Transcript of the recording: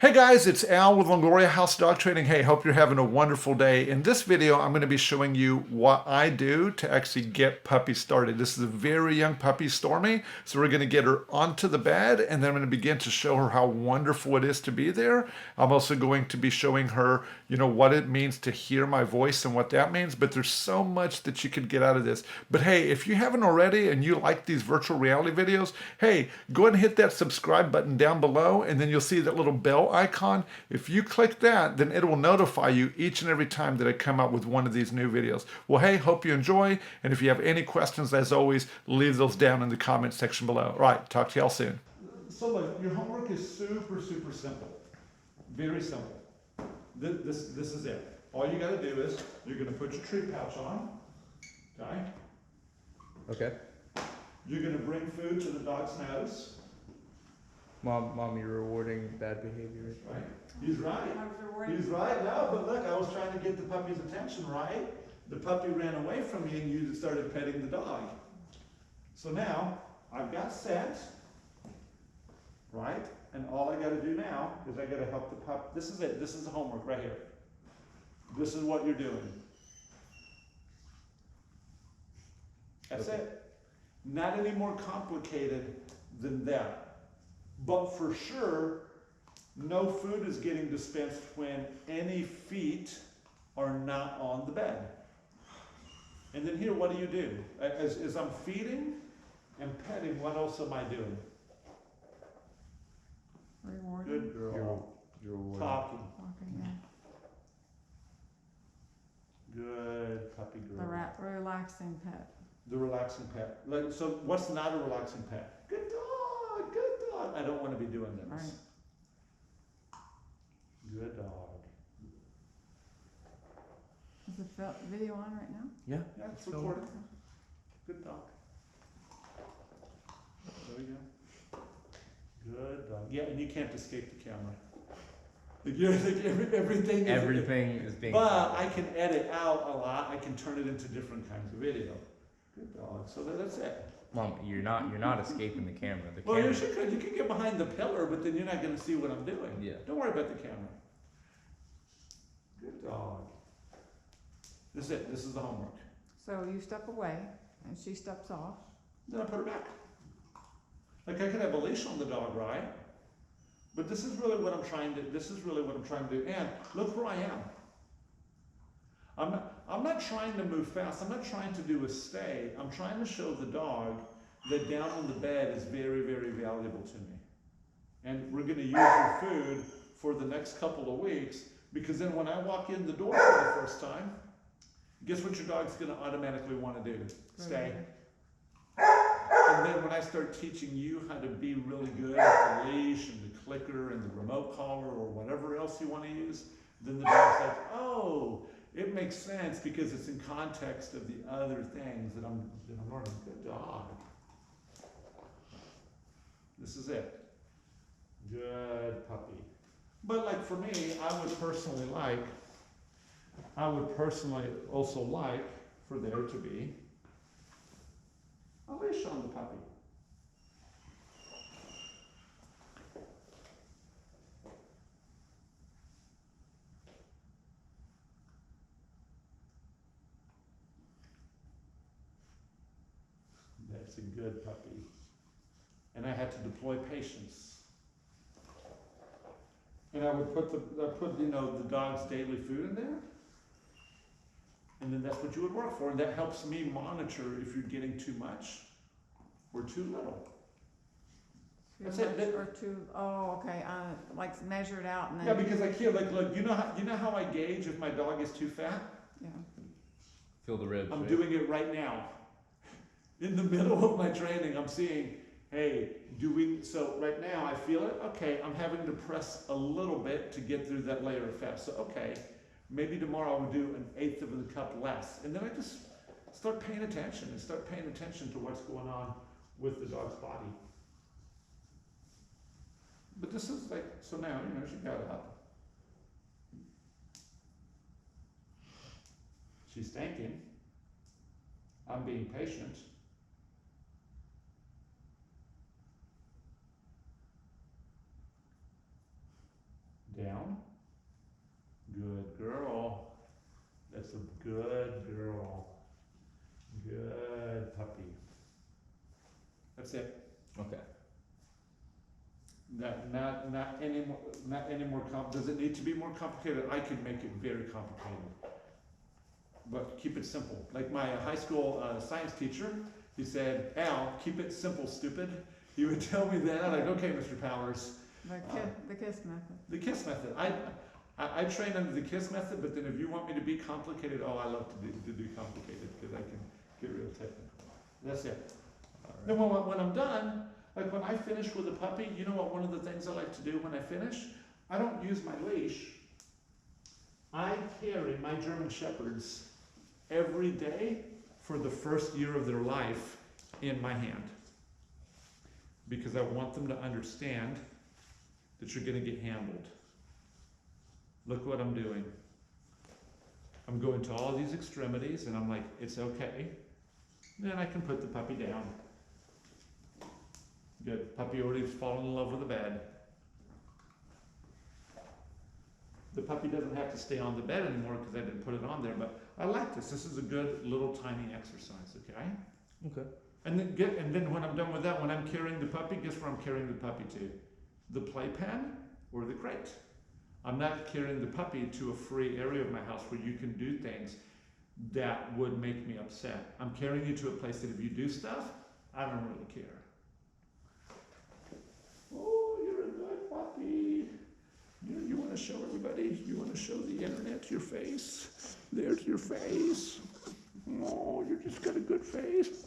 Hey guys, it's Al with Longoria House Dog Training. Hey, hope you're having a wonderful day. In this video, I'm going to be showing you what I do to actually get puppies started. This is a very young puppy, Stormy, so we're going to get her onto the bed and then I'm going to begin to show her how wonderful it is to be there. I'm also going to be showing her, what it means to hear my voice and what that means, but there's so much that you could get out of this. But hey, if you haven't already and you like these virtual reality videos, hey, go ahead and hit that subscribe button down below and then you'll see that little bell icon. If you click that, then it will notify you each and every time that I come out with one of these new videos. Well, hey, hope you enjoy. And if you have any questions, as always, leave those down in the comment section below. All right, talk to y'all soon. So look, your homework is super, super simple. Very simple. This is it. All you got to do is you're going to put your treat pouch on. Okay? Okay. You're going to bring food to the dog's nose. Mom, you're rewarding bad behavior. Right. He's right. He's right. No, but look, I was trying to get the puppy's attention, right? The puppy ran away from me and you started petting the dog. So now, I've got set, right? And all I gotta do now is I gotta help the pup. This is it. This is the homework right here. This is what you're doing. That's it. Not any more complicated than that. But for sure, no food is getting dispensed when any feet are not on the bed. And then here, what do? As I'm feeding and petting, what else am I doing? Rewarding. Good girl. You're rewarding. Talking. Walking, yeah. Good puppy girl. The relaxing pet. The relaxing pet. Like, so what's not a relaxing pet? Good dog, good dog. I don't want to be doing this. Right. Good dog. Is the video on right now? Yeah. Yeah, it's recorded. Good dog. There we go. Good dog. Yeah, and you can't escape the camera. Everything is being. But I can edit out a lot. I can turn it into different kinds of video. Good dog. So that's it. Mom, you're not escaping the camera. The Well, camera. yes, you could. You can get behind the pillar, but then you're not going to see what I'm doing. Yeah. Don't worry about the camera. Good dog. This is it. This is the homework. So you step away and she steps off. Then I put her back. Like I could have a leash on the dog, right? But this is really what I'm trying to. This is really what I'm trying to do. And look where I am. I'm not trying to move fast. I'm not trying to do a stay. I'm trying to show the dog that down on the bed is very, very valuable to me. And we're going to use your food for the next couple of weeks because then when I walk in the door for the first time, guess what your dog's going to automatically want to do? Stay. And then when I start teaching you how to be really good at the leash and the clicker and the remote collar or whatever else you want to use, then the dog's like, oh, it makes sense because it's in context of the other things that I'm learning. Good dog. This is it. Good puppy. But like for me, I would personally also like for there to be a leash on the puppy. That's a good puppy. And I had to deploy patience. And I would put the dog's daily food in there. And then that's what you would work for. And that helps me monitor if you're getting too much or too little. That's it. Or too, oh, okay, like measure it out and then. Yeah, because I can't, look, you know how I gauge if my dog is too fat? Yeah. Feel the ribs. I'm right? doing it right now. In the middle of my training, I'm seeing, hey, so right now I feel it, okay, I'm having to press a little bit to get through that layer of fat. So, okay, maybe tomorrow I'll do 1/8 of a cup less. And then I just start paying attention to what's going on with the dog's body. But this is like, so now, she got up. She's thinking. I'm being patient. Down. Good girl. That's a good girl. Good puppy. That's it. Okay. Not any more, does it need to be more complicated? I could make it very complicated. But keep it simple. Like my high school science teacher, he said, Al, keep it simple, stupid. He would tell me that, like, okay, Mr. Powers. The kiss method. The KISS method. I train under the KISS method, but then if you want me to be complicated, oh, I love to do complicated because I can get real technical. That's it. Then when I'm done, like when I finish with a puppy, you know what, one of the things I like to do when I finish, I don't use my leash. I carry my German Shepherds every day for the first year of their life in my hand. Because I want them to understand that you're going to get handled. Look what I'm doing. I'm going to all these extremities and I'm like, it's okay. Then I can put the puppy down. Good. Puppy already fallen in love with the bed. The puppy doesn't have to stay on the bed anymore because I didn't put it on there, but I like this. This is a good little tiny exercise, okay? Okay. And then when I'm done with that, when I'm carrying the puppy, guess where I'm carrying the puppy to? The playpen or the crate. I'm not carrying the puppy to a free area of my house where you can do things that would make me upset. I'm carrying you to a place that if you do stuff, I don't really care. Oh, you're a good puppy. You want to show everybody? You want to show the internet your face? There's your face. Oh, you just got a good face.